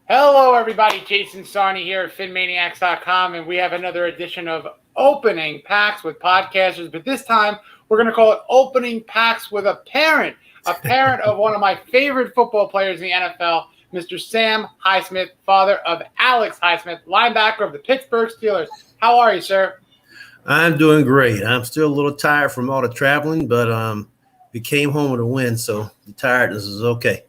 Hello, everybody. Jason Sarney here at PhinManiacs.com, and we have another edition of Opening Packs with Podcasters. But this time, we're going to call it Opening Packs with a parent of one of my favorite football players in the NFL, Mr. Sam Highsmith, father of Alex Highsmith, linebacker of the Pittsburgh Steelers. How are you, sir? I'm doing great. I'm still a little tired from all the traveling, but we came home with a win, so the tiredness is okay.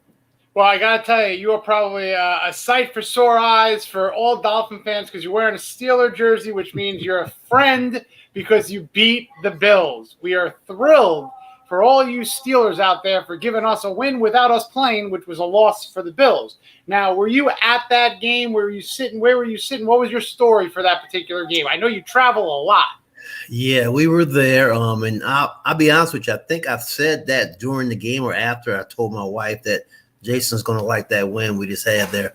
Well, I got to tell you, you are probably a sight for sore eyes for all Dolphin fans because you're wearing a Steeler jersey, which means you're a friend because you beat the Bills. We are thrilled for all you Steelers out there for giving us a win without us playing, which was a loss for the Bills. Now, were you at that game? Where were you sitting? Where were you sitting? What was your story for that particular game? I know you travel a lot. Yeah, we were there, and I'll be honest with you. I think I've said that during the game or after. I told my wife that Jason's going to like that win we just had there.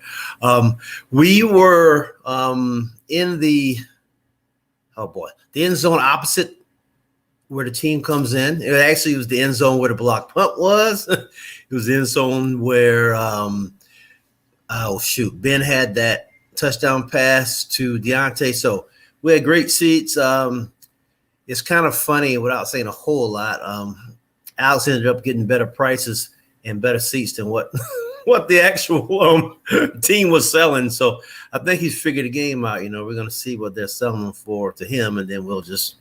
We were in the end zone opposite where the team comes in. It actually was the end zone where the block punt was. It was the end zone where, Ben had that touchdown pass to Deontay. So we had great seats. It's kind of funny without saying a whole lot. Alex ended up getting better prices and better seats than what the actual team was selling. So I think he's figured the game out. We're going to see what they're selling them for to him, and then we'll just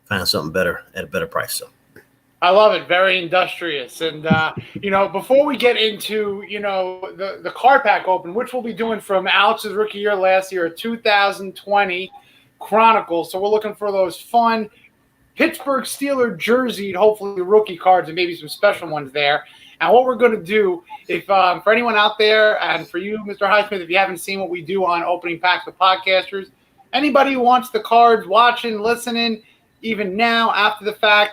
find something better at a better price. So I love it. Very industrious. And, before we get into, the card pack open, which we'll be doing from Alex's rookie year last year, 2020 Chronicles. So we're looking for those fun Pittsburgh Steeler jerseyed, hopefully rookie cards and maybe some special ones there. And what we're going to do, if for anyone out there and for you, Mr. Highsmith, if you haven't seen what we do on Opening Packs with Podcasters, anybody who wants the cards, watching, listening, even now after the fact,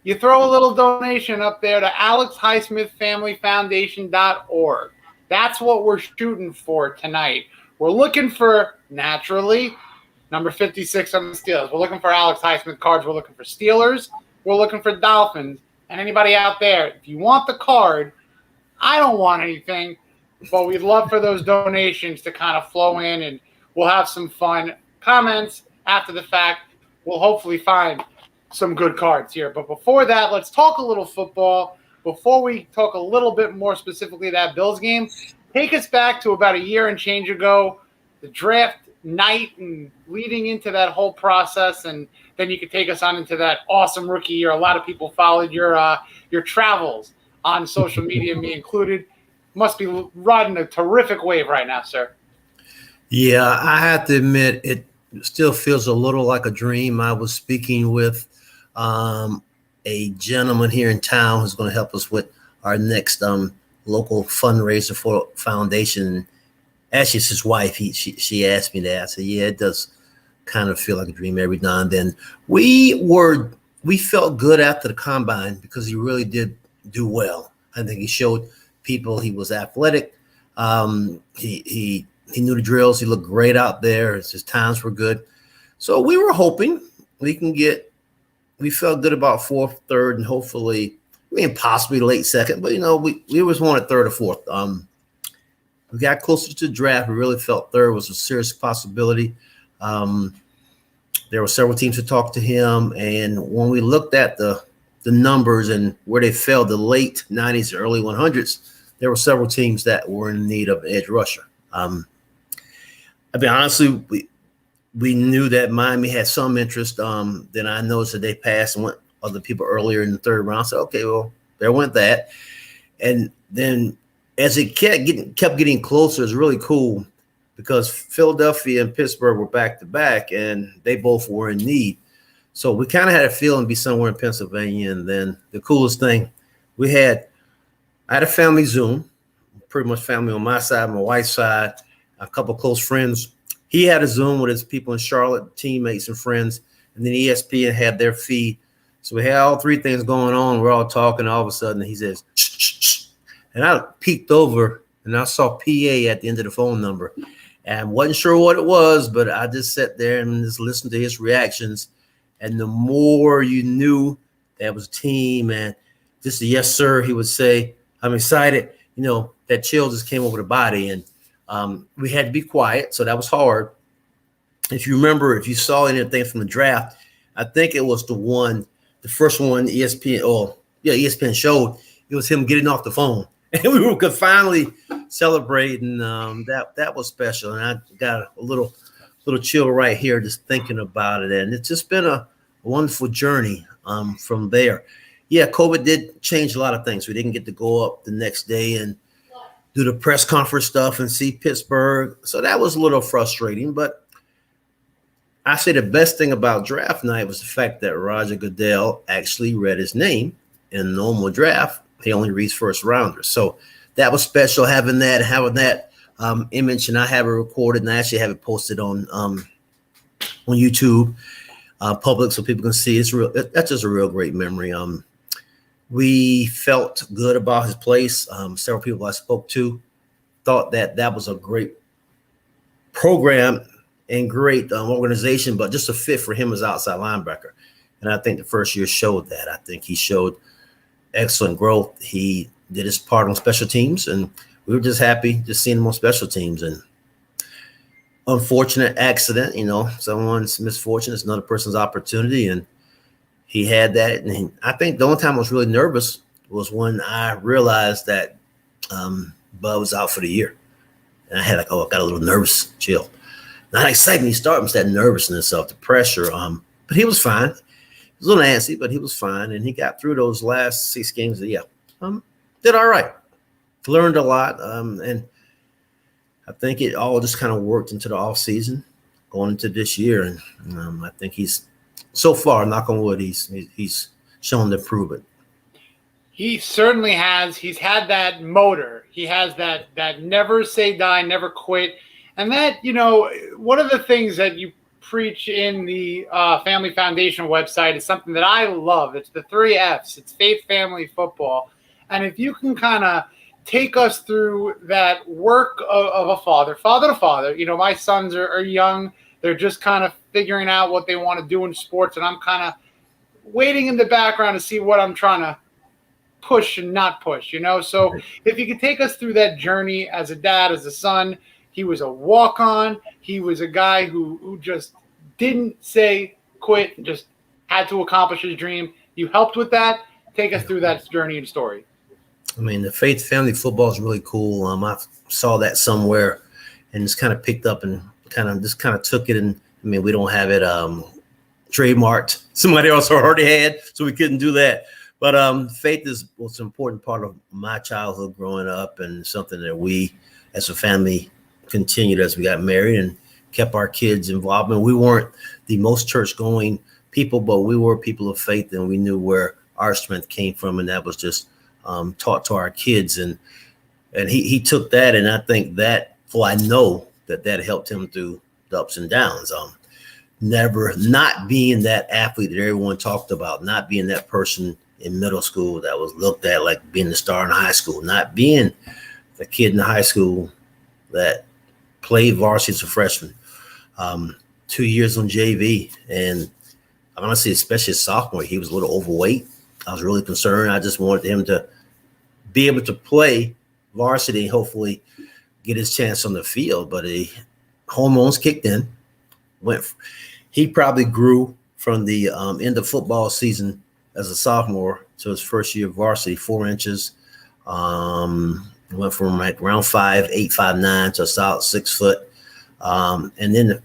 you throw a little donation up there to AlexHighsmithFamilyFoundation.org. That's what we're shooting for tonight. We're looking for, naturally, number 56 on the Steelers. We're looking for Alex Highsmith cards. We're looking for Steelers. We're looking for Dolphins. And anybody out there, if you want the card, I don't want anything, but we'd love for those donations to kind of flow in, and we'll have some fun comments after the fact. We'll hopefully find some good cards here. But before that, let's talk a little football. Before we talk a little bit more specifically that Bills game, take us back to about a year and change ago, the draft night and leading into that whole process, and then you could take us on into that awesome rookie year. A lot of people followed your travels on social media, me included. Must be riding a terrific wave right now, sir. Yeah, I have to admit it still feels a little like a dream. I was speaking with a gentleman here in town who's going to help us with our next local fundraiser for foundation. Actually, it's his wife. She asked me that. I said, yeah, it does kind of feel like a dream every now and then. We felt good after the combine because he really did do well. I think he showed people he was athletic. He knew the drills. He looked great out there. His times were good. So we were hoping we felt good about fourth, third, and hopefully, possibly late second. But, we always wanted third or fourth. We got closer to the draft. We really felt third was a serious possibility. There were several teams who talked to him, and when we looked at the numbers and where they fell, the late 90s, early 100s, there were several teams that were in need of an edge rusher. Honestly, we knew that Miami had some interest. Then I noticed that they passed and went other people earlier in the third round. So, okay, well, there went that. And then as it kept getting closer, it's really cool because Philadelphia and Pittsburgh were back-to-back, and they both were in need. So we kind of had a feeling to be somewhere in Pennsylvania. And then the coolest thing, I had a family Zoom, pretty much family on my side, my wife's side, a couple of close friends. He had a Zoom with his people in Charlotte, teammates and friends, and then ESPN had their feed. So we had all three things going on. We're all talking. All of a sudden, he says, shh, shh, shh. And I peeked over, and I saw PA at the end of the phone number. And wasn't sure what it was, but I just sat there and just listened to his reactions. And the more you knew that was a team and just a yes, sir, he would say, I'm excited. That chill just came over the body. And We had to be quiet, so that was hard. If you remember, if you saw anything from the draft, I think it was the first one ESPN showed. It was him getting off the phone, and we could finally celebrate, and that was special. And I got a little chill right here just thinking about it, and it's just been a wonderful journey from there. Yeah, COVID did change a lot of things. We didn't get to go up the next day and do the press conference stuff and see Pittsburgh, so that was a little frustrating, but I say the best thing about draft night was the fact that Roger Goodell actually read his name. In a normal draft, he only reads first rounders. So that was special having that image, and I have it recorded, and I actually have it posted on YouTube public so people can see. It's real. That's just a real great memory. We felt good about his place. Several people I spoke to thought that was a great program and great organization, but just a fit for him as outside linebacker. And I think the first year showed that. I think he showed excellent growth. He did his part on special teams, and we were just happy just seeing him on special teams. And unfortunate accident, someone's misfortune is another person's opportunity, and he had that. And I think the only time I was really nervous was when I realized that Bud was out for the year. And I got a little nervous chill. Not excited when he started, was that nervousness of the pressure. But he was fine. He was a little antsy, but he was fine. And he got through those last 6 games. Did all right. Learned a lot. And I think it all just kind of worked into the off season going into this year. And I think he's, so far, knock on wood, he's shown the improvement. He certainly has. He's had that motor. He has that never say die, never quit. And that, one of the things that you preach in the Family Foundation website is something that I love. It's the 3 F's. It's faith, family, football. And if you can kind of take us through that work of a father to father. My sons are young. They're just kind of figuring out what they want to do in sports. And I'm kind of waiting in the background to see what I'm trying to push and not push, So if you could take us through that journey as a dad, as a son. He was a walk-on. He was a guy who just didn't say quit, just had to accomplish his dream. You helped with that. Take us through that journey and story. I mean, the faith family football is really cool. I saw that somewhere and just kind of picked up and kind of took it. And we don't have it trademarked. Somebody else already had, so we couldn't do that. But faith was an important part of my childhood growing up, and something that we as a family continued as we got married and kept our kids involved. And we weren't the most church-going people, but we were people of faith, and we knew where our strength came from, and that was just taught to our kids. And he took that, and I think I know that helped him through the ups and downs. Never not being that athlete that everyone talked about, not being that person in middle school that was looked at like being the star in high school, not being the kid in high school that played varsity as a freshman, 2 years on JV. And honestly, especially his sophomore, he was a little overweight. I was really concerned. I just wanted him to be able to play varsity and hopefully get his chance on the field. But hormones kicked in. He probably grew from the end of football season as a sophomore to his first year of varsity, 4 inches. Went from like around 5'8", 5'9" to a solid 6 foot. And then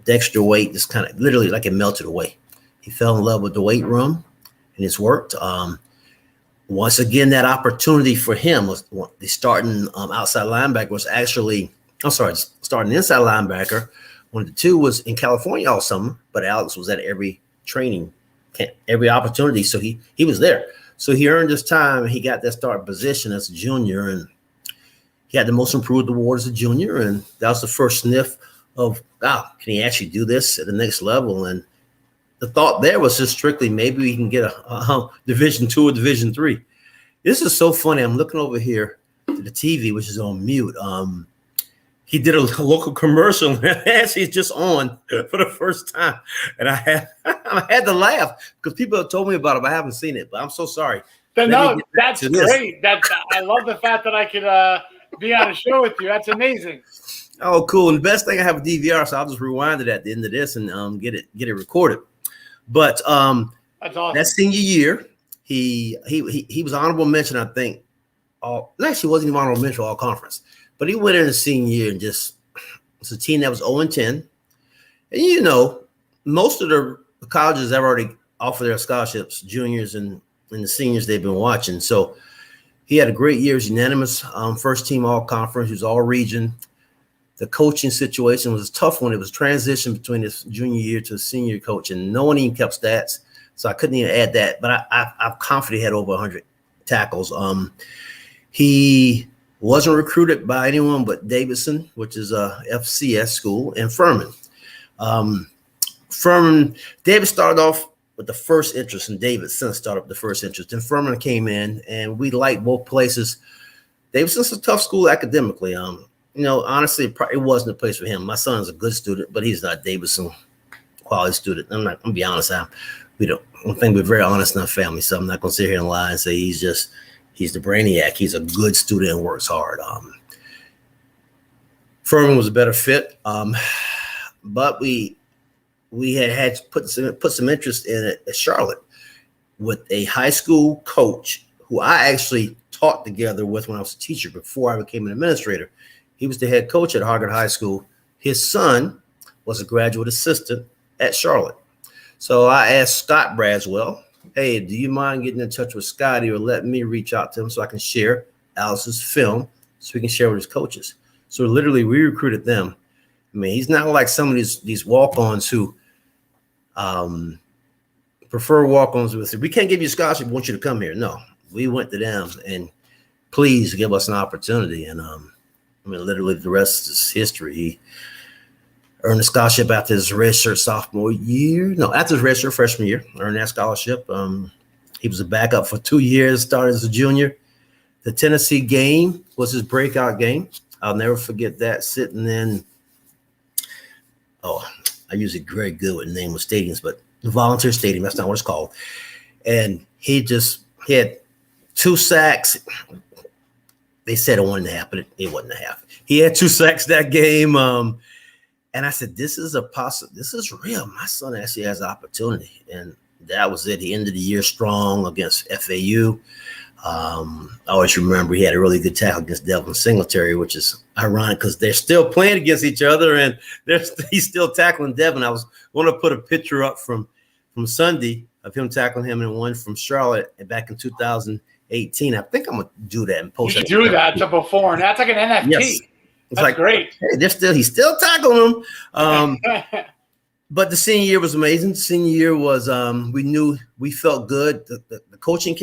the extra weight just kind of literally like it melted away. He fell in love with the weight room, and it's worked. Once again, that opportunity for him was the starting outside linebacker was actually, starting inside linebacker. One of the two was in California all summer, but Alex was at every training, every opportunity. So he was there. So he earned his time, and he got that starting position as a junior, and he had the most improved award as a junior. And that was the first sniff of, can he actually do this at the next level? And the thought there was just strictly maybe we can get a Division II or Division III. This is so funny. I'm looking over here to the TV, which is on mute. He did a local commercial, and actually it's just on for the first time. And I had to laugh because people have told me about it, but I haven't seen it. But I'm so sorry. No, that's great. I love the fact that I could be on a show with you. That's amazing. Oh, cool. And the best thing, I have a DVR, so I'll just rewind it at the end of this and get it recorded. But That's awesome. that senior year, he was honorable mention, I think. Actually, wasn't even honorable mention all conference, but he went in the senior year and just, it's a team that was 0-10. And you know, most of the colleges have already offered their scholarships, juniors and the seniors they've been watching. So he had a great year. He was unanimous first team all conference. He was all region. The coaching situation was a tough one. It was transition between his junior year to senior coach, and no one even kept stats, so I couldn't even add that. But I'm confident he had over 100 tackles. He wasn't recruited by anyone but Davidson, which is a FCS school, and Furman. David started off with the first interest, and Davidson started up the first interest. And Furman came in, and we liked both places. Davidson's a tough school academically. You know, honestly, it wasn't a place for him. My son's a good student, but he's not a Davidson quality student. I'm gonna be honest. I think we're very honest in our family, so I'm not gonna sit here and lie and say he's the brainiac. He's a good student and works hard. Furman was a better fit, but we had put some interest in it at Charlotte with a high school coach who I actually taught together with when I was a teacher before I became an administrator. He was the head coach at Harvard High School. His son was a graduate assistant at Charlotte. So I asked Scott Braswell, hey, do you mind getting in touch with Scotty or letting me reach out to him so I can share Alice's film so we can share with his coaches? So literally we recruited them. I mean, he's not like some of these walk-ons who prefer walk-ons with, we can't give you a scholarship, we want you to come here. No, we went to them and please give us an opportunity. And I mean, literally the rest is history. He earned a scholarship after his redshirt sophomore year. No, after his redshirt freshman year, earned that scholarship. He was a backup for 2 years, started as a junior. The Tennessee game was his breakout game. I'll never forget that, sitting in, I usually very good with the name of stadiums, but the Volunteer Stadium, that's not what it's called. And he had 2 sacks. They said 1.5, but it wasn't a half. He had 2 sacks that game. And I said, this is real. My son actually has an opportunity. And that was it. He ended the year strong against FAU. I always remember he had a really good tackle against Devin Singletary, which is ironic because they're still playing against each other and he's still tackling Devin. I was going to put a picture up from Sunday of him tackling him and one from Charlotte back in 2018. I think I'm going to do that and post that. You do that to before, and that's like an NFT. Yes. It's like great. Hey, he's still tackling them. But the senior year was amazing. Senior year was we felt good. The coaching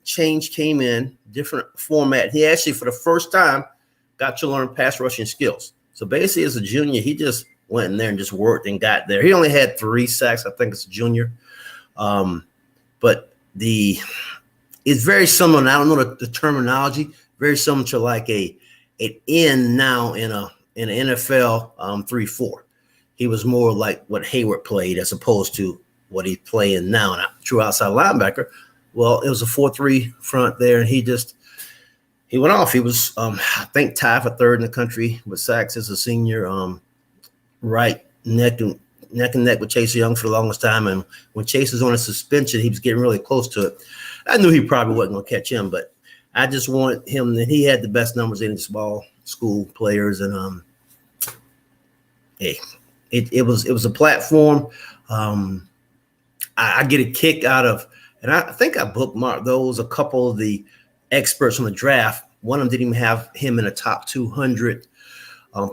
change came in, different format. He actually, for the first time, got to learn pass rushing skills. So basically, as a junior, he just went in there and just worked and got there. He only had 3 sacks, I think, as a junior. But it's very similar. And I don't know the terminology. Very similar to like an end now in an NFL 3-4. He was more like what Hayward played as opposed to what he's playing now. And a true outside linebacker. Well, it was a 4-3 front there, and he went off. He was, I think, tied for 3rd in the country with sacks as a senior. Right neck and neck with Chase Young for the longest time. And when Chase was on a suspension, he was getting really close to it. I knew he probably wasn't going to catch him, but I just wanted him. That he had the best numbers in small school players, and It was a platform. I get a kick out of, and I think I bookmarked those. A couple of the experts on the draft, one of them didn't even have him in the top 200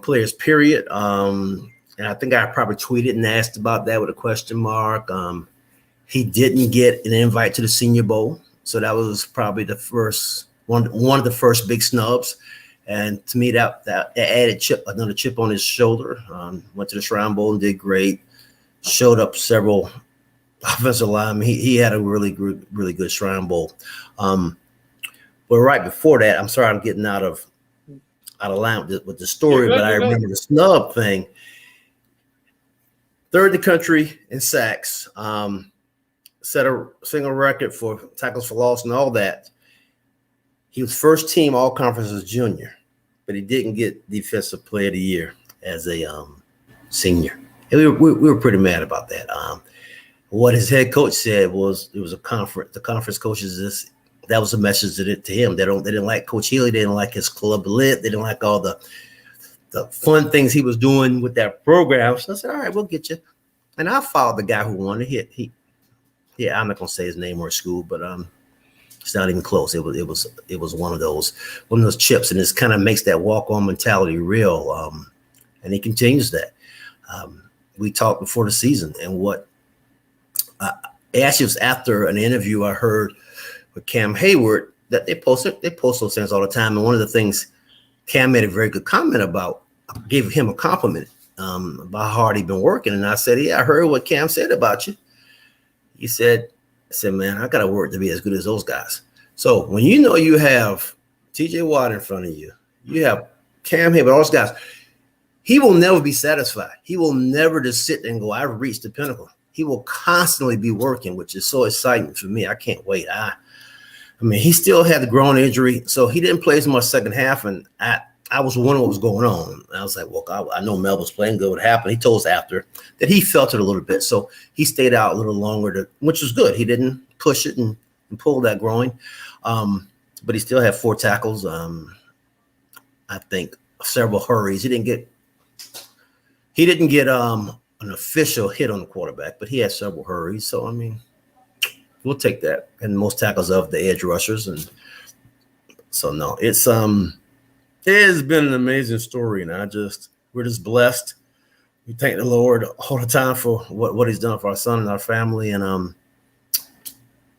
players, period. And I think I probably tweeted and asked about that with a question mark. He didn't get an invite to the Senior Bowl, so that was probably the first one of the first big snubs. And to me, that added another chip on his shoulder. Went to the Shrine Bowl and did great. Showed up several offensive linemen. He had a really good Shrine Bowl. But right before that, I'm sorry I'm getting out of line with the story, but I remember the snub thing. 3rd in the country in sacks. Set a single record for tackles for loss and all that. He was first team all conference as a junior. but he didn't get Defensive Player of the Year as a senior. And we were pretty mad about that. What his head coach said was it was a conference. The conference coaches that was a message to him. They didn't like Coach Healy. They didn't like his club lit. They didn't like all the fun things he was doing with that program. So I said, all right, we'll get you. And I followed the guy who won it. Yeah, I'm not gonna say his name or his school, but it's not even close. It was one of those chips, and this kind of makes that walk-on mentality real. And he continues that. We talked before the season, and what actually was after an interview I heard with Cam Hayward that they post those things all the time. And one of the things Cam made a very good comment about, gave him a compliment about how hard he'd been working. And I said, yeah, I heard what Cam said about you. He said, man, I got to work to be as good as those guys. So when you know you have TJ Watt in front of you, you have Cam Hayward, all those guys, he will never be satisfied. He will never just sit there and go, I've reached the pinnacle. He will constantly be working, which is so exciting for me. I can't wait. I mean, he still had the groin injury, so he didn't play as much second half, and I was wondering what was going on. I was like, well, I know Mel was playing good. What happened? He told us after that he felt it a little bit, so he stayed out a little longer, which was good. He didn't push it and pull that groin, but he still had 4 tackles. I think several hurries. He didn't get an official hit on the quarterback, but he had several hurries. So I mean, we'll take that. And most tackles of the edge rushers, and so no, it has been an amazing story, and we're just blessed. We thank the Lord all the time for what He's done for our son and our family. And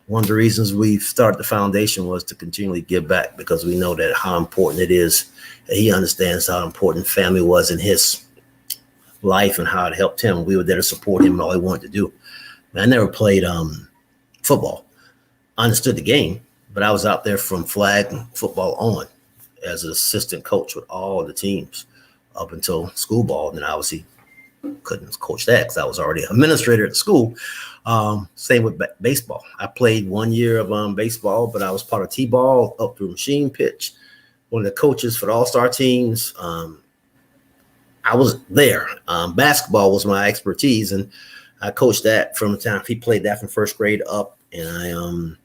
one of the reasons we started the foundation was to continually give back, because we know that how important it is. That He understands how important family was in his life and how it helped him. We were there to support him and all he wanted to do. I never played football. I understood the game, but I was out there from flag football on as an assistant coach with all the teams up until school ball. And then obviously couldn't coach that because I was already an administrator at the school. Same with baseball. I played 1 year of baseball, but I was part of T-ball up through machine pitch. One of the coaches for the all-star teams. I was there. Basketball was my expertise, and I coached that from the time he played that from first grade up. And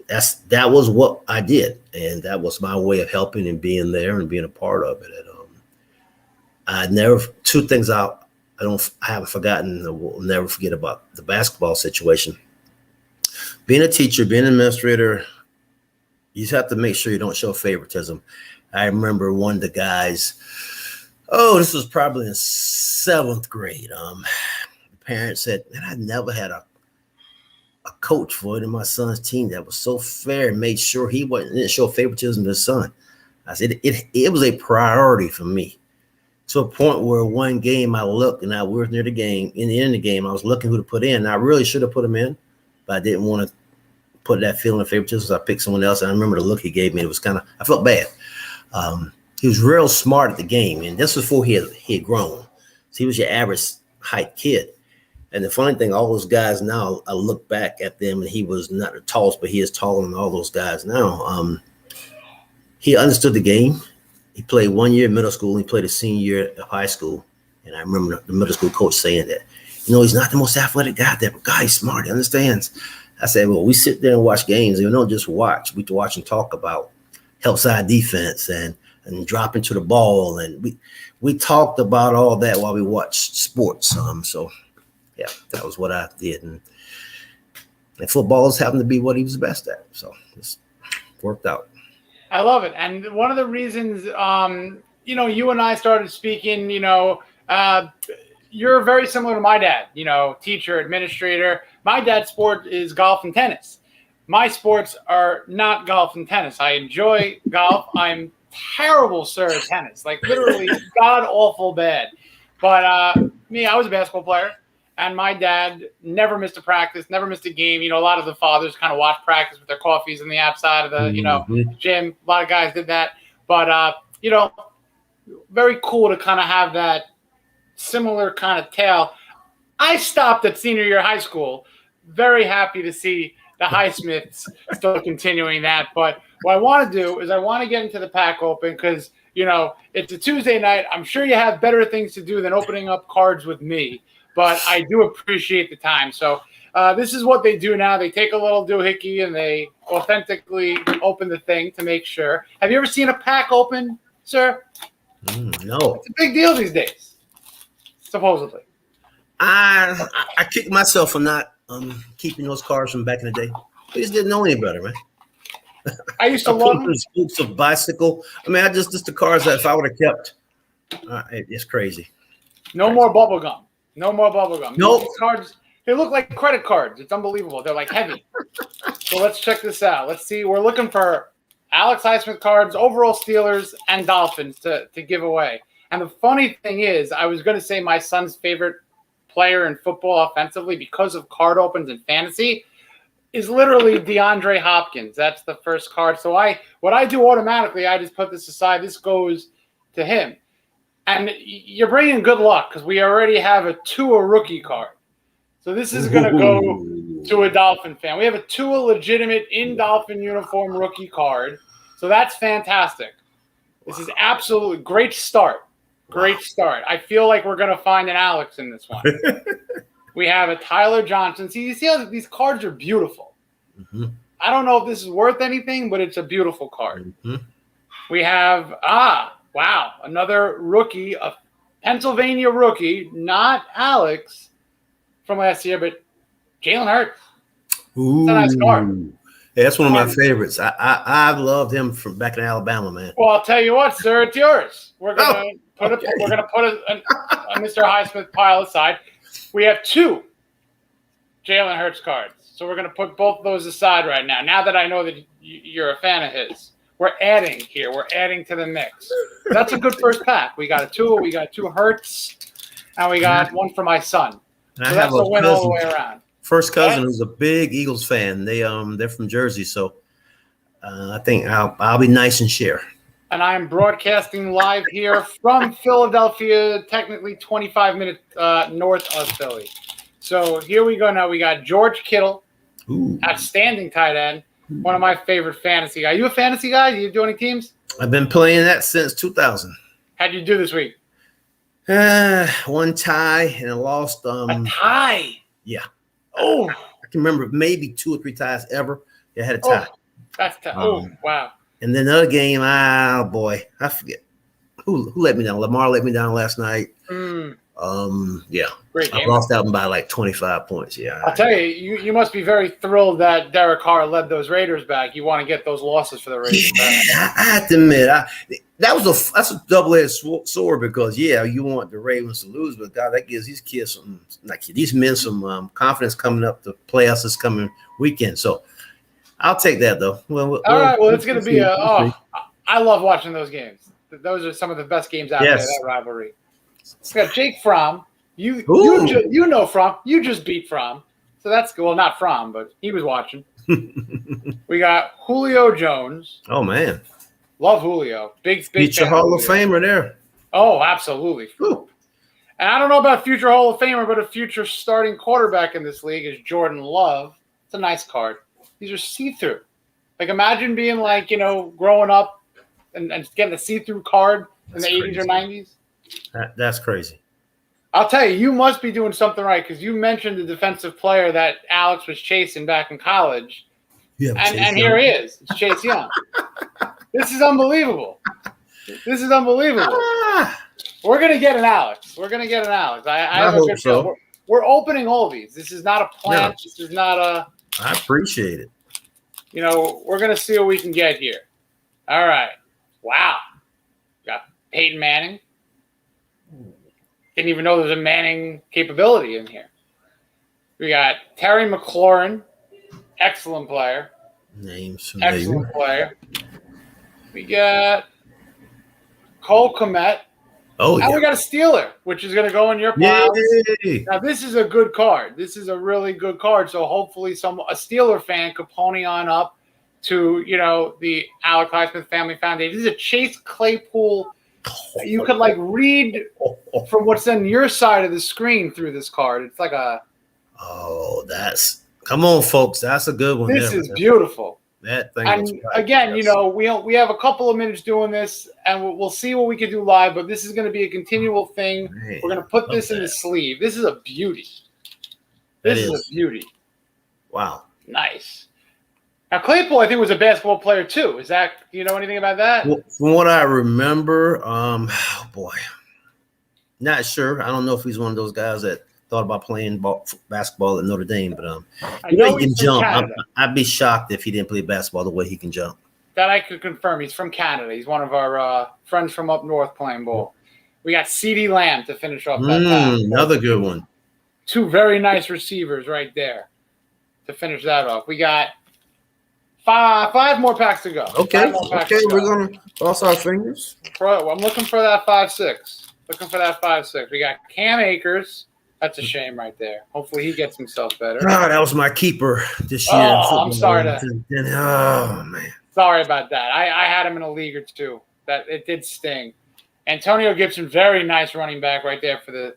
that was what I did, and that was my way of helping and being there and being a part of it. And two things I haven't forgotten. I will never forget about the basketball situation. Being a teacher, being an administrator, you just have to make sure you don't show favoritism. I remember one of the guys. This was probably in 7th grade. The parents said, man, I never had a coach for it in my son's team that was so fair and made sure he didn't show favoritism to his son. I said, it was a priority for me, to a point where one game I looked and we were near the game. In the end of the game, I was looking who to put in. And I really should have put him in, but I didn't want to put that feeling of favoritism, so I picked someone else. And I remember the look he gave me. It was I felt bad. He was real smart at the game, and this was before he had grown. So he was your average height kid. And the funny thing, all those guys now, I look back at them, and he was not the tallest, but he is taller than all those guys now. He understood the game. He played 1 year in middle school, and he played a senior year of high school. And I remember the middle school coach saying that, he's not the most athletic guy there, but God, he's smart. He understands. I said, well, we sit there and watch games, and we don't just watch. We watch and talk about help side defense and drop into the ball. And we talked about all that while we watched sports. So yeah, that was what I did. And football just happened to be what he was best at. So it's worked out. I love it. And one of the reasons, you and I started speaking, you're very similar to my dad, teacher, administrator. My dad's sport is golf and tennis. My sports are not golf and tennis. I enjoy golf. I'm terrible, sir, at tennis, like literally god awful bad. But I was a basketball player, and my dad never missed a practice, never missed a game. A lot of the fathers kind of watch practice with their coffees in the outside of the gym. A lot of guys did that, but very cool to kind of have that similar kind of tale. I stopped at senior year high school. Very happy to see the Highsmiths still continuing that. But what I want to do is I want to get into the pack open because, it's a Tuesday night. I'm sure you have better things to do than opening up cards with me, but I do appreciate the time. So this is what they do now. They take a little doohickey and they authentically open the thing to make sure. Have you ever seen a pack open, sir? No. It's a big deal these days, supposedly. I kick myself for not keeping those cards from back in the day. I just didn't know any better, man. I used to love them. Scoops of bicycle. I mean, just the cards that if I would have kept, it's crazy. No more bubble gum. No more bubble gum. Nope. These cards, they look like credit cards. It's unbelievable. They're like heavy. So let's check this out. Let's see. We're looking for Alex Highsmith cards, overall Steelers, and Dolphins to give away. And the funny thing is, I was going to say my son's favorite player in football offensively because of card opens and fantasy is literally DeAndre Hopkins. That's the first card. So what I do automatically, I just put this aside. This goes to him. And you're bringing good luck because we already have a Tua rookie card. So this is going to go to a Dolphin fan. We have a Tua legitimate in Dolphin uniform rookie card. So that's fantastic. This is absolutely great start. Great start. I feel like we're going to find an Alex in this one. We have a Tyler Johnson. See, you see how these cards are beautiful. Mm-hmm. I don't know if this is worth anything, but it's a beautiful card. Mm-hmm. We have, wow, another rookie, a Pennsylvania rookie, not Alex from last year, but Jalen Hurts. Ooh. It's a nice card. Yeah, that's one of my favorites. I've loved him from back in Alabama, man. Well, I'll tell you what, sir, it's yours. We're gonna put a Mr. Highsmith pile aside. We have two Jalen Hurts cards, so we're gonna put both of those aside right now. Now that I know that you're a fan of his, we're adding here. We're adding to the mix. That's a good first pack. We got a Tua, we got two Hurts, and we got one for my son. So that's a win all the way around. First cousin who's a big Eagles fan. They're from Jersey, so I think I'll be nice and share. And I'm broadcasting live here from Philadelphia, technically 25 minutes north of Philly. So here we go now. We got George Kittle, outstanding tight end, one of my favorite fantasy guys. You a fantasy guy? Do you do any teams? I've been playing that since 2000. How'd you do this week? One tie and I lost. A tie? Yeah. Oh. I can remember maybe 2 or 3 ties ever. I had a tie. That's tough. Wow. And then another game, boy, I forget who let me down. Lamar let me down last night. Yeah, great game. I lost out by like 25 points. Yeah, I'll tell you, you must be very thrilled that Derek Carr led those Raiders back. You want to get those losses for the Raiders back. I have to admit, that's a double-edged sword because you want the Ravens to lose, but God, that gives these kids these men some confidence coming up. The playoffs this coming weekend, so. I'll take that though. All right. Well, it's going to be I love watching those games. Those are some of the best games out there. That rivalry. It's got Jake Fromm. You know Fromm. You just beat Fromm, so that's good. Well, not Fromm, but he was watching. We got Julio Jones. Oh man, love Julio. Big future Hall of Famer there. Oh, absolutely. Whew. And I don't know about future Hall of Famer, but a future starting quarterback in this league is Jordan Love. It's a nice card. These are see-through. Like, imagine being like, growing up and getting a see-through card in the 80s or 90s. That's crazy. I'll tell you, you must be doing something right because you mentioned the defensive player that Alex was chasing back in college. Yeah, and here he is. It's Chase Young. This is unbelievable. This is unbelievable. We're going to get an Alex. I have a good show. We're opening all these. This is not a plant. No. This is not a... I appreciate it. We're going to see what we can get here. All right. Wow. Got Peyton Manning. Didn't even know there's a Manning capability in here. We got Terry McLaurin. Excellent player. Excellent player. We got Cole Kmet. Oh, and we got a Steeler, which is going to go in your pile. Now, this is a good card. This is a really good card. So hopefully a Steeler fan could pony on up to, the Alex Highsmith Family Foundation. This is a Chase Claypool. You could read from what's on your side of the screen through this card. It's like a. Oh, come on, folks. That's a good one. This is beautiful. That thing And was again, we have a couple of minutes doing this, and we'll see what we can do live. But this is going to be a continual thing. Man, we're going to put this in the sleeve. This is a beauty. This is a beauty. Wow. Nice. Now Claypool, I think, was a basketball player too. Do you know anything about that? Well, from what I remember, oh boy, not sure. I don't know if he's one of those guys that thought about playing basketball at Notre Dame, but I know he can he's from jump. Canada. I'd be shocked if he didn't play basketball the way he can jump. That I could confirm. He's from Canada. He's one of our friends from up north playing ball. We got CeeDee Lamb to finish off that. Another good one. Two very nice receivers right there to finish that off. We got five more packs to go. Okay, we're going to cross our fingers. I'm looking for that 5-6. We got Cam Akers. That's a shame right there. Hopefully he gets himself better. That was my keeper this year. Oh, I'm sorry. Oh, man. Sorry about that. I had him in a league or two. That it did sting. Antonio Gibson, very nice running back right there for the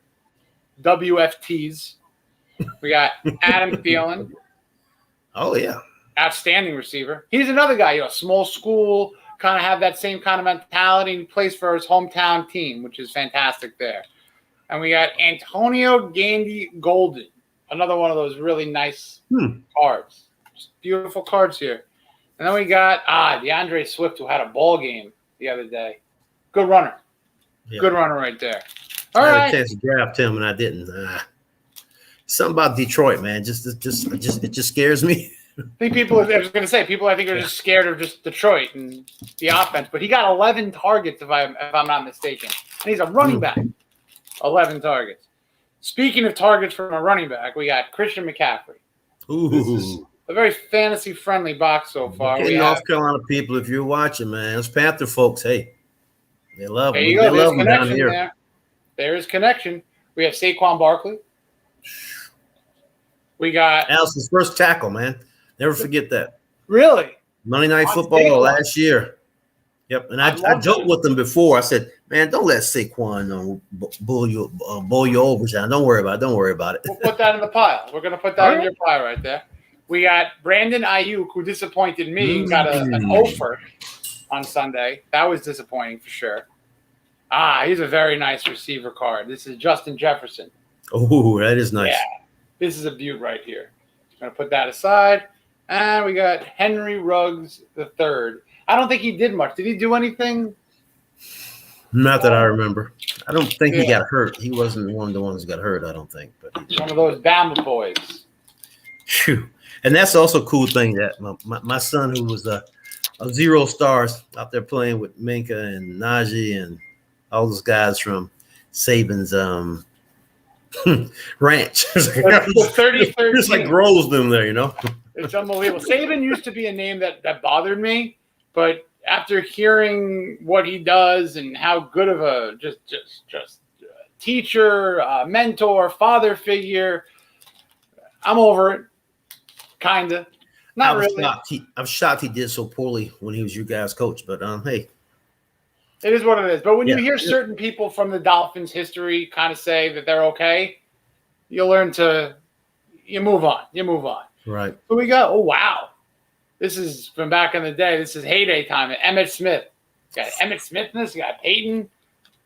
WFTs. We got Adam Thielen. Oh, yeah. Outstanding receiver. He's another guy, small school, kind of have that same kind of mentality and plays for his hometown team, which is fantastic there. And we got Antonio Gandy Golden, another one of those really nice cards. Just beautiful cards here. And then we got DeAndre Swift, who had a ball game the other day. Good runner. Yeah. Good runner right there. All right. I had a chance to draft him, and I didn't. Something about Detroit, man. It just scares me. I think people I think are just scared of just Detroit and the offense. But he got 11 targets, if I'm not mistaken. And he's a running back. 11 targets. Speaking of targets from a running back, we got Christian McCaffrey. Ooh. A very fantasy-friendly box so far. North Carolina people, if you're watching, man, those Panther folks, hey, they love him. There you go. There's connection there. There is connection. We have Saquon Barkley. We got Allison's first tackle, man. Never forget that. Really? Monday Night Football last year. Yep, and I joked with them before. I said, "Man, don't let Saquon bull you over, John. Don't worry about it." We'll put that in the pile. We're going to put that in your pile right there. We got Brandon Ayuk, who disappointed me. Got an offer on Sunday. That was disappointing for sure. He's a very nice receiver card. This is Justin Jefferson. Oh, that is nice. Yeah, this is a beaut right here. I'm going to put that aside. And we got Henry Ruggs III. I don't think he did much. Did he do anything? Not that I remember. I don't think he got hurt. He wasn't one of the ones that got hurt, I don't think. But one of those Bama boys. Phew. And that's also a cool thing that my son, who was a 0 stars out there playing with Minka and Najee and all those guys from Saban's ranch. It's like grows them there, It's unbelievable. Saban used to be a name that bothered me, but after hearing what he does and how good of a just teacher, mentor, father figure, I'm over it. Kinda. Not really. I'm shocked he did so poorly when he was you guys' coach, but hey. It is what it is. But when you hear certain people from the Dolphins history kind of say that they're okay, you move on. Right. So we got, wow. This is from back in the day. This is heyday time. Emmitt Smith. You got Emmitt Smith in this. You got Peyton.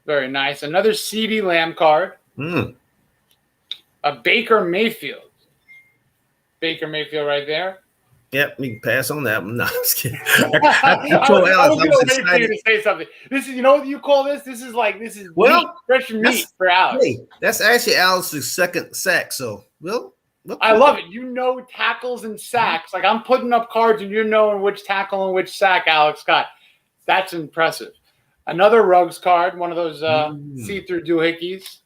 Very nice. Another CeeDee Lamb card. A Baker Mayfield. Baker Mayfield right there. Yep, you can pass on that one. No, I'm just kidding. I was waiting for you to say something. This is, what you call this? This is meat, fresh meat for Alex. Hey, that's actually Alex's second sack. So, I love it. Tackles and sacks. Like I'm putting up cards and you're knowing which tackle and which sack Alex got. That's impressive. Another Ruggs card, one of those see-through doohickeys.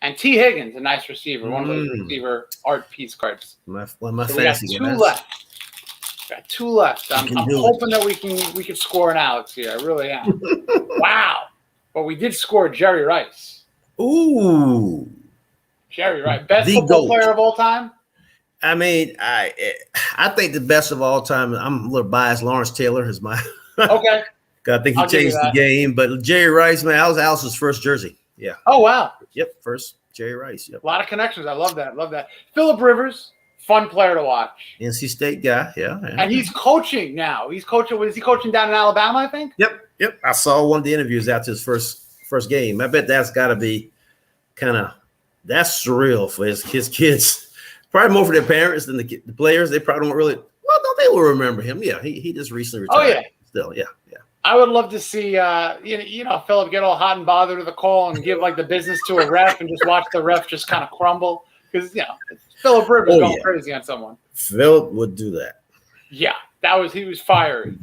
And T. Higgins, a nice receiver, one of those receiver art piece cards. My so fancy. We got two left. I'm hoping that we can score an Alex here. I really am. Wow. But we did score Jerry Rice. Ooh. Jerry Rice. Best football player of all time? I mean, I think the best of all time, I'm a little biased. Lawrence Taylor is my okay. I think he changed the game. But Jerry Rice, man, that was Alice's first jersey. Yeah. Oh, wow. Yep. First Jerry Rice. Yep. A lot of connections. I love that. Phillip Rivers, Fun player to watch. NC State guy, yeah. And he's coaching now. Is he coaching down in Alabama, I think? Yep. I saw one of the interviews after his first game. I bet that's got to be that's surreal for his kids. Probably more for their parents than the players. They probably don't really. Well, no, they will remember him. Yeah, he just recently retired. Oh yeah, still, yeah. I would love to see Philip get all hot and bothered with the call and give like the business to a ref and just watch the ref just kind of crumble because Philip Rivers going crazy on someone. Philip would do that. Yeah, he was fiery.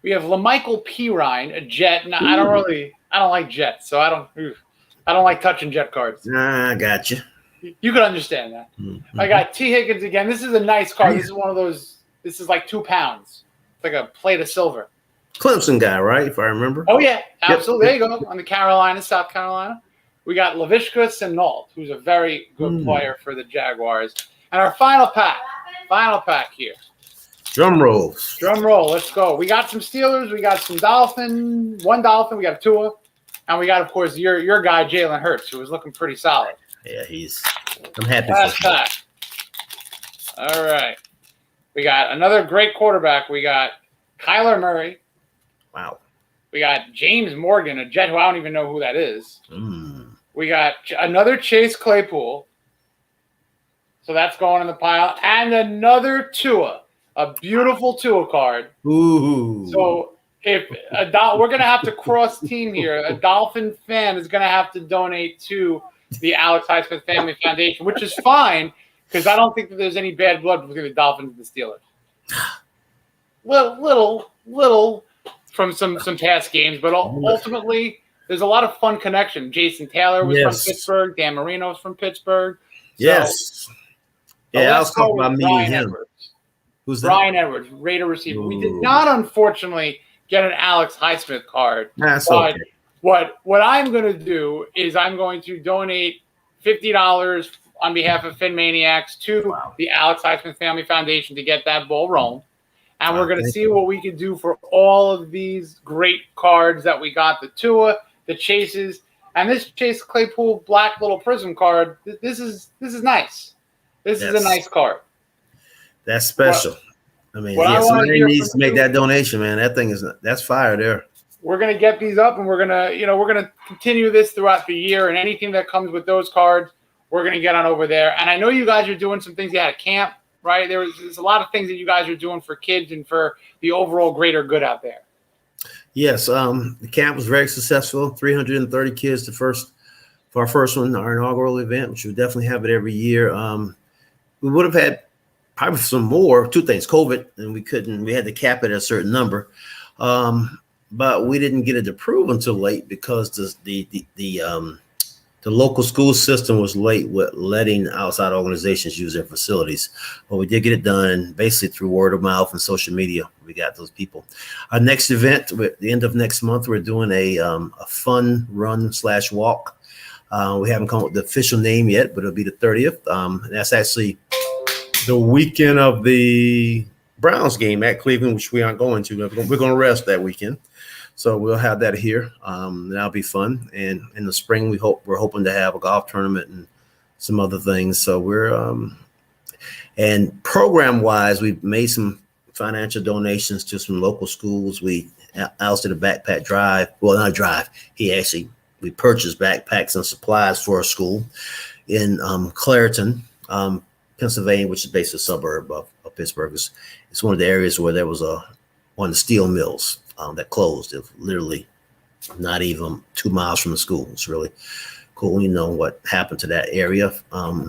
We have LaMichael Pirine, a Jet. Now, I don't like Jets, so I don't like touching Jet cards. Nah, I got you. You could understand that. Mm-hmm. I got T. Higgins again. This is a nice card. This is one of those. This is like 2 pounds. It's like a plate of silver. Clemson guy, right? If I remember. Oh yeah, absolutely. Yep. There you go. On the South Carolina. We got Laviska Shenault, who's a very good player for the Jaguars. And our final pack here. Drum roll. Let's go. We got some Steelers. We got some Dolphins. One Dolphin. We got Tua. And we got, of course, your guy, Jalen Hurts, who was looking pretty solid. Yeah, I'm happy Last for him. pack. All right. We got another great quarterback. We got Kyler Murray. Wow. We got James Morgan, a Jet who I don't even know who that is. We got another Chase Claypool. So that's going in the pile. And another Tua, a beautiful Tua card. Ooh. So if we're going to have to cross team here, a Dolphin fan is going to have to donate to the Alex Highsmith Family Foundation, which is fine because I don't think that there's any bad blood between the Dolphins and the Steelers. Little from some past games, but ultimately there's a lot of fun connection. Jason Taylor was from Pittsburgh. Dan Marino's from Pittsburgh. Yes. I was talking about meeting him. Edwards. Who's that? Brian Edwards, Raider receiver. Ooh. We did not, unfortunately, get an Alex Highsmith card. That's okay. What I'm going to do is I'm going to donate $50 on behalf of PhinManiacs to the Alex Highsmith Family Foundation to get that ball rolling. And we're going to see what we can do for all of these great cards that we got, the Tua, the Chases, and this Chase Claypool black little prism card. This is nice. This is a nice card. That's special. Somebody needs to make that donation, man. That's fire there. We're going to get these up, and we're going to continue this throughout the year, and anything that comes with those cards, we're going to get on over there. And I know you guys are doing some things at camp, right? There's a lot of things that you guys are doing for kids and for the overall greater good out there. Yes, the camp was very successful. 330 kids for our first one, our inaugural event, which we definitely have it every year. We would have had probably some more. 2 things: COVID, and we had to cap it at a certain number. But we didn't get it approved until late because the local school system was late with letting outside organizations use their facilities. But we did get it done basically through word of mouth and social media. We got those people. Our next event, at the end of next month, we're doing a fun run/walk. We haven't come up with the official name yet, but it'll be the 30th. That's actually the weekend of the Browns game at Cleveland, which we aren't going to. We're going to rest that weekend. So we'll have that here. That'll be fun. And in the spring, we're hoping to have a golf tournament and some other things. So we're and program-wise, we've made some financial donations to some local schools. Alice did a backpack drive. Well, not a drive. We purchased backpacks and supplies for a school in Clairton, Pennsylvania, which is basically a suburb of Pittsburgh. It's one of the areas where there was one of the steel mills that closed. It was literally not even 2 miles from the school. It's really cool. You know what happened to that area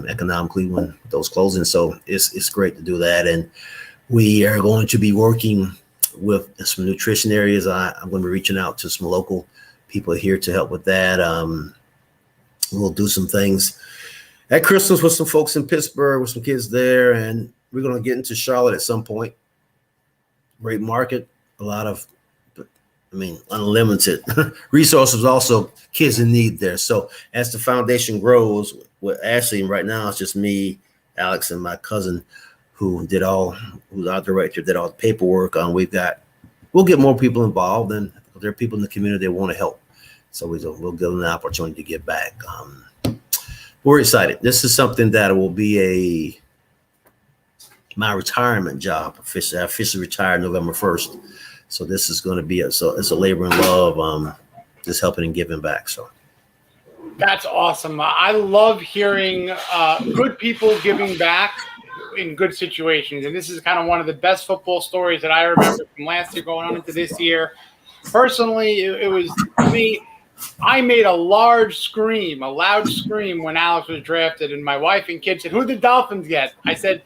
economically when those closing. So it's great to do that. And we are going to be working with some nutrition areas. I'm going to be reaching out to some local people here to help with that. We'll do some things at Christmas with some folks in Pittsburgh, with some kids there. And we're going to get into Charlotte at some point. Great market, a lot of, unlimited resources, also kids in need there. So as the foundation grows, Ashley, right now it's just me, Alex, and my cousin who's our director, did all the paperwork. We'll get more people involved, and there are people in the community that want to help. So we'll give them an opportunity to give back. We're excited. This is something that will be my retirement job. I officially retired November 1st. So this is going to be it's a labor and love, just helping and giving back. So that's awesome. I love hearing good people giving back in good situations. And this is kind of one of the best football stories that I remember from last year going on into this year. Personally, it was me. I made a loud scream when Alex was drafted, and my wife and kids said, "Who did the Dolphins get?" I said,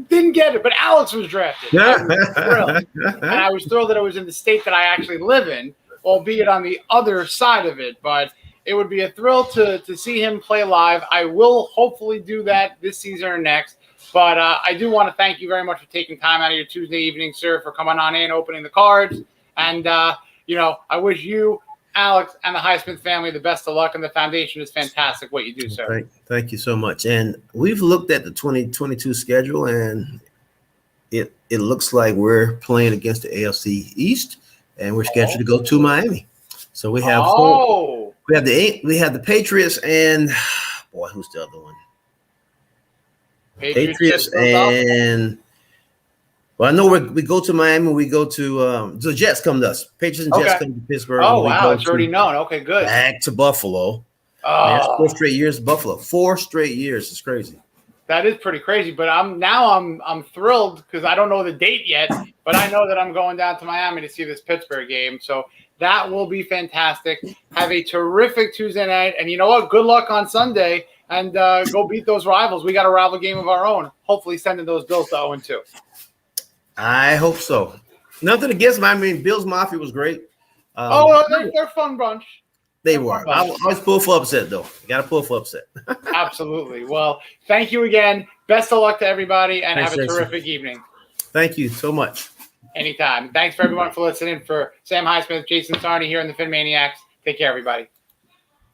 "Didn't get it, but Alex was drafted." I was thrilled. And I was thrilled that it was in the state that I actually live in, albeit on the other side of it. But it would be a thrill to see him play live. I will hopefully do that this season or next. But I do want to thank you very much for taking time out of your Tuesday evening, sir, for coming on in, opening the cards. And, I wish you, Alex, and the Highsmith family the best of luck. And the foundation is fantastic what you do, sir. Thank you so much. And we've looked at the 2022 schedule, and it looks like we're playing against the AFC East, and we're scheduled to go to Miami. So we have we have the Patriots, and boy, who's the other one? Patriots and well, I know we go to Miami. We go to the Jets come to us. Patriots and Jets come to Pittsburgh. Oh wow, it's already known. Okay, good. Back to Buffalo. Oh, man, 4 straight years to Buffalo. 4 straight years. It's crazy. That is pretty crazy. But I'm thrilled because I don't know the date yet, but I know that I'm going down to Miami to see this Pittsburgh game. So that will be fantastic. Have a terrific Tuesday night, and you know what? Good luck on Sunday. And go beat those rivals. We got a rival game of our own. Hopefully sending those Bills to 0-2. I hope so. Nothing against them. I mean, Bills Mafia was great. They're a fun bunch. They were. I always pull for upset, though. You got to pull for upset. Absolutely. Well, thank you again. Best of luck to everybody, and have a terrific evening. Thank you so much. Anytime. Thanks for everyone for listening. For Sam Highsmith, Jason Sarney here in the PhinManiacs. Take care, everybody.